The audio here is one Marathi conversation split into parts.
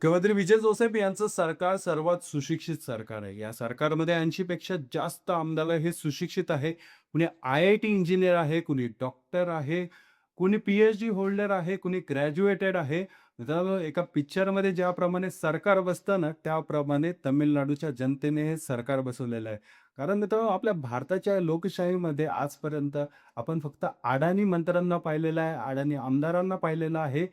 मुख्यमंत्री विजय जोसेफ यांचं सरकार सर्वात सुशिक्षित सरकार आहे. या सरकारमध्ये 80 पेक्षा जास्त आमदार हे सुशिक्षित आहे. कुणी आय-आय-टी इंजिनिअर आहे, कुणी डॉक्टर आहे, कुणी पी-एच-डी होल्डर आहे, कुणी ग्रॅज्युएटेड आहे. मित्रांनो, एका पिक्चरमध्ये ज्याप्रमाणे सरकार बसतं ना, त्याप्रमाणे तामिळनाडूच्या जनतेने हे सरकार बसवलेलं आहे. कारण मित्रांनो, आपल्या भारताच्या लोकशाहीमध्ये आजपर्यंत आपण फक्त अडाणी मंत्र्यांना पाहिलेलं आहे, अडाणी आमदारांना पाहिलेलं आहे.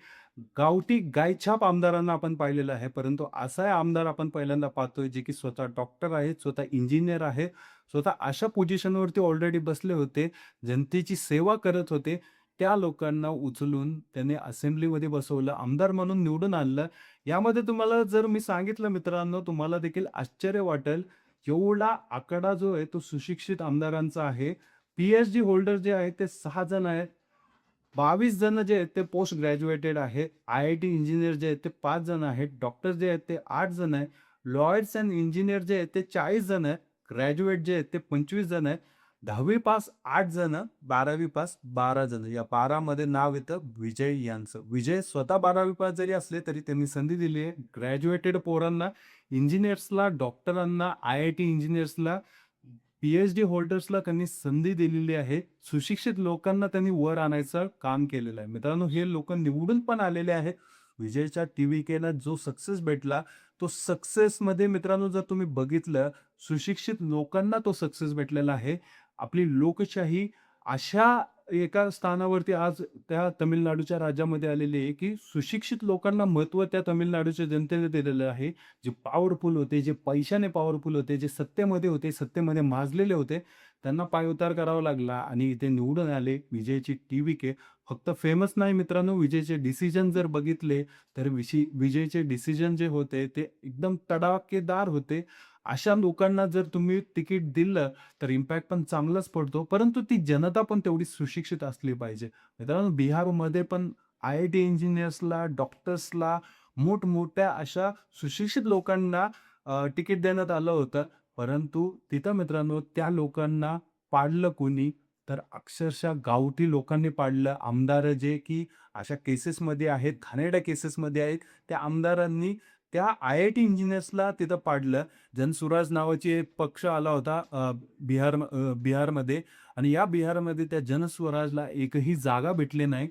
गावठी गायछाप आमदारांना आपण पाहिलेलं आहे. परंतु असा आमदार आपण पहिल्यांदा पाहतोय, जे की स्वतः डॉक्टर आहेत, स्वतः इंजिनिअर आहे, स्वतः अशा पोझिशनवरती ऑलरेडी बसले होते, जनतेची सेवा करत होते. त्या लोकांना उचलून त्याने असेंब्लीमध्ये बसवलं, आमदार म्हणून निवडून आणलं. यामध्ये तुम्हाला जर मी सांगितलं मित्रांनो, तुम्हाला देखील आश्चर्य वाटेल, एवढा आकडा जो आहे तो सुशिक्षित आमदारांचा आहे. पी-एच-डी होल्डर जे आहेत ते 6 जण आहेत. 22 जण जे आहेत ते पोस्ट ग्रॅज्युएटेड आहेत. आय-आय-टी इंजिनिअर जे आहेत ते 5 जण आहेत. डॉक्टर जे आहेत ते 8 जण आहेत. लॉयर्स एंड इंजिनिअर जे आहेत ते 40 जण आहेत. ग्रॅज्युएट जे आहेत ते 25 जण आहेत. 10वी पास 8 जण, 12वी पास 12 जण. या 12 मध्ये नाव येतं विजय यांचं. विजय स्वतः 12वी पास जरी असले तरी त्यांनी संधी दिली आहे. ग्रॅज्युएटेड पोरांना, इंजिनिअर्सला, डॉक्टरांना, आय-आय-टी इंजिनिअर्सला, पी-एच-डी होल्डर्सला त्यांनी संधी दिलेली आहे. सुशिक्षित लोकांना त्यांनी वर आणायचं काम केलेलं आहे. मित्रांनो, हे लोकं निवडून पण आलेले आहेत. विजयच्या टी-व्ही-केला जो सक्सेस भेटला, तो सक्सेसमध्ये मित्रांनो जर तुम्ही बघितलं, सुशिक्षित लोकांना तो सक्सेस भेटलेला आहे. आपली लोकशाही अशा एका स्थानावरती आज त्या तामिळनाडूच्या राज्यामध्ये आलेली आहे, की सुशिक्षित लोकांना महत्त्व त्या तामिळनाडूच्या जनतेने दिलेलं आहे. जे पॉवरफुल होते, जे पैशाने पॉवरफुल होते, जे सत्तेमध्ये होते, सत्तेमध्ये माजलेले होते, त्यांना पायउतार करावा लागला आणि इथे निवडून आले विजयची टी-व्ही-के. फक्त फेमस नाही मित्रांनो, विजयचे डिसिजन जर बघितले, तर विजयचे डिसिजन जे होते, ते एकदम तडाखेदार होते. अशा लोकांना जर तुम्ही तिकीट दिलं, तर इम्पॅक्ट पण चांगलाच पडतो. परंतु ती जनता पण तेवढी सुशिक्षित असली पाहिजे. मित्रांनो, बिहारमध्ये पण आय-आय-टी इंजिनिअर्सला, डॉक्टर्सला, मोठमोठ्या अशा सुशिक्षित लोकांना तिकीट देण्यात आलं होतं. परंतु तिथं मित्रांनो त्या लोकांना पाडलं कोणी? तर अक्षरशः गावठी लोकांनी पाडलं. आमदार जे की अशा केसेसमध्ये आहेत, घाणेरड्या केसेसमध्ये आहेत, त्या आमदारांनी त्या आय-आय-टी इंजिनिअर्सला तिथं पाडलं. जनसुराज नावाची एक पक्ष आला होता बिहारमध्ये आणि या बिहारमध्ये त्या जनस्वराजला एकही जागा भेटली नाही.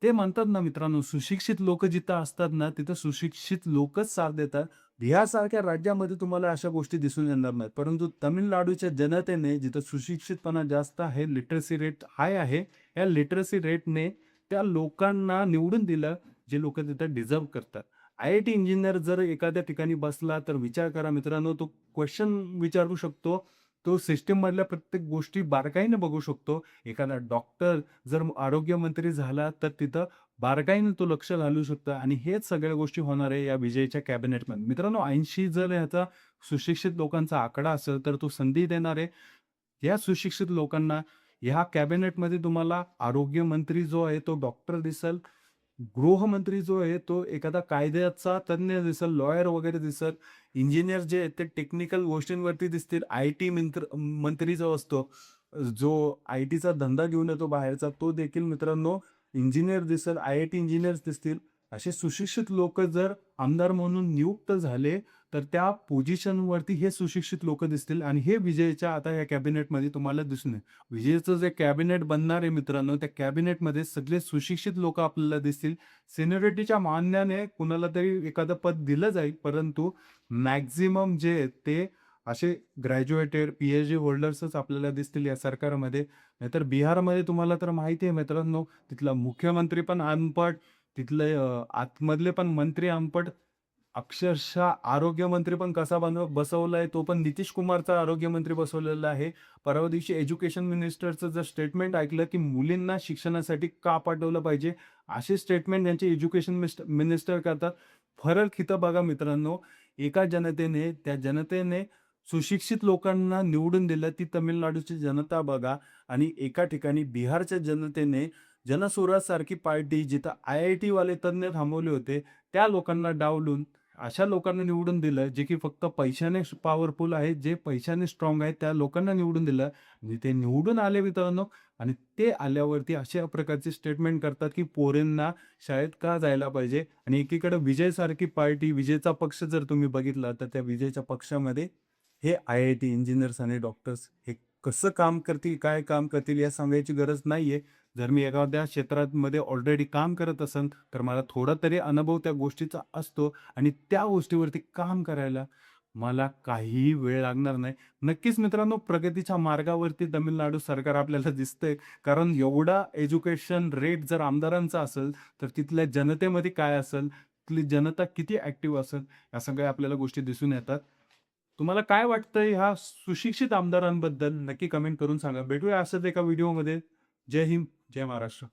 ते म्हणतात ना मित्रांनो, सुशिक्षित लोकं जिथं असतात ना, तिथं सुशिक्षित लोकच साथ देतात. बिहारसारख्या राज्यामध्ये तुम्हाला अशा गोष्टी दिसून येणार नाहीत. परंतु तामिळनाडूच्या जनतेने जिथं सुशिक्षितपणा जास्त आहे, लिटरसी रेट हाय आहे, या लिटरसी रेटने त्या लोकांना निवडून दिलं, जे लोकं तिथं डिझर्व्ह करतात. आय-आय-टी इंजिनिअर जर एखाद्या ठिकाणी बसला, तर विचार करा मित्रांनो, तो क्वेशन विचारू शकतो. तो सिस्टममधल्या प्रत्येक गोष्टी बारकाईने बघू शकतो. एखादा डॉक्टर जर आरोग्यमंत्री झाला, तर तिथं बारकाईने तो लक्ष घालू शकतो आणि हेच सगळ्या गोष्टी होणार आहे या विजयच्या कॅबिनेटमध्ये. मित्रांनो, 80 जर ह्याचा सुशिक्षित लोकांचा आकडा असेल, तर तो संधी देणार आहे. या सुशिक्षित लोकांना ह्या कॅबिनेटमध्ये तुम्हाला आरोग्यमंत्री जो आहे, तो डॉक्टर दिसेल. गृहमंत्री जो आहे तो एखादा कायद्याचा तज्ञ दिसेल, लॉयर वगैरे दिसेल. इंजिनिअर जे आहेत ते टेक्निकल गोष्टींवरती दिसतील. आय-टी मंत्री जो असतो, जो आय-टीचा धंदा घेऊन येतो बाहेरचा, तो देखील मित्रांनो इंजिनिअर दिसेल, आय-आय-टी इंजिनिअर्स दिसतील. असे सुशिक्षित लोकं जर आमदार म्हणून नियुक्त झाले, तर त्या पोझिशनवरती हे सुशिक्षित लोकं दिसतील आणि हे विजयच्या आता या कॅबिनेटमध्ये तुम्हाला दिसून येईल. विजेचं जे कॅबिनेट बनणार आहे मित्रांनो, त्या कॅबिनेटमध्ये सगळे सुशिक्षित लोकं आपल्याला दिसतील. सिनियरिटीच्या मानाने कुणाला तरी एखादं पद दिलं जाईल, परंतु मॅक्सिमम जे आहेत ते असे ग्रॅज्युएटेड, पी-एच-डी होल्डर्सच आपल्याला दिसतील या सरकारमध्ये. नाहीतर बिहारमध्ये तुम्हाला तर माहिती आहे मित्रांनो, तिथला मुख्यमंत्री पण अनपढ, तिथले आतमधले पण मंत्री अनपढ. अक्षरशः आरोग्यमंत्री पण कसा बसवलाय, तो पण नितीश कुमारचा आरोग्यमंत्री बसवलेला आहे. परवा दिवशी एज्युकेशन मिनिस्टरचं जर स्टेटमेंट ऐकलं, की मुलींना शिक्षणासाठी का पाठवलं पाहिजे, असे स्टेटमेंट यांचे एज्युकेशन मिनिस्टर करतात. फरक इथं बघा मित्रांनो, एका जनतेने, त्या जनतेने सुशिक्षित लोकांना निवडून दिलं, ती तामिळनाडूची जनता बघा आणि एका ठिकाणी बिहारच्या जनतेने जनसुराज सारखी पार्टी जिथं आय-आय-टी वाले तज्ञ थांबवले होते, त्या लोकांना डावलून अशा लोकांना निवडून दिलं, जे की फक्त पैशाने पॉवरफुल आहेत, जे पैशाने स्ट्राँग आहेत, त्या लोकांना निवडून दिलं. आणि ते निवडून आले मित्रांनो आणि ते आल्यावरती अशा प्रकारचे स्टेटमेंट करतात, की पोरींना शाळेत का जायला पाहिजे आणि एकीकडे विजयसारखी पार्टी, विजयचा पक्ष जर तुम्ही बघितला, तर त्या विजयच्या पक्षामध्ये हे IIT इंजिनिअर्स आणि डॉक्टर्स हे कसं काम करतील, काय काम करतील, या सांगायची गरज नाहीये. जर मी एखाद्या क्षेत्रामध्ये ऑलरेडी काम करत असेन, तर मला थोडा तरी अनुभव त्या गोष्टीचा असतो आणि त्या गोष्टीवरती काम करायला मला काहीही वेळ लागणार नाही. नक्कीच मित्रांनो, प्रगतीच्या मार्गावरती तामिळनाडू सरकार आपल्याला दिसतंय. कारण एवढा एज्युकेशन रेट जर आमदारांचा असेल, तर तिथल्या जनतेमध्ये काय असेल, तिथली जनता किती ॲक्टिव्ह असेल, या सगळ्या आपल्याला गोष्टी दिसून येतात. तुम्हाला काय वाटतंय ह्या सुशिक्षित आमदारांबद्दल? नक्की कमेंट करून सांगा. भेटूया असंच एका व्हिडिओमध्ये. जय हिंद, जय महाराष्ट्र.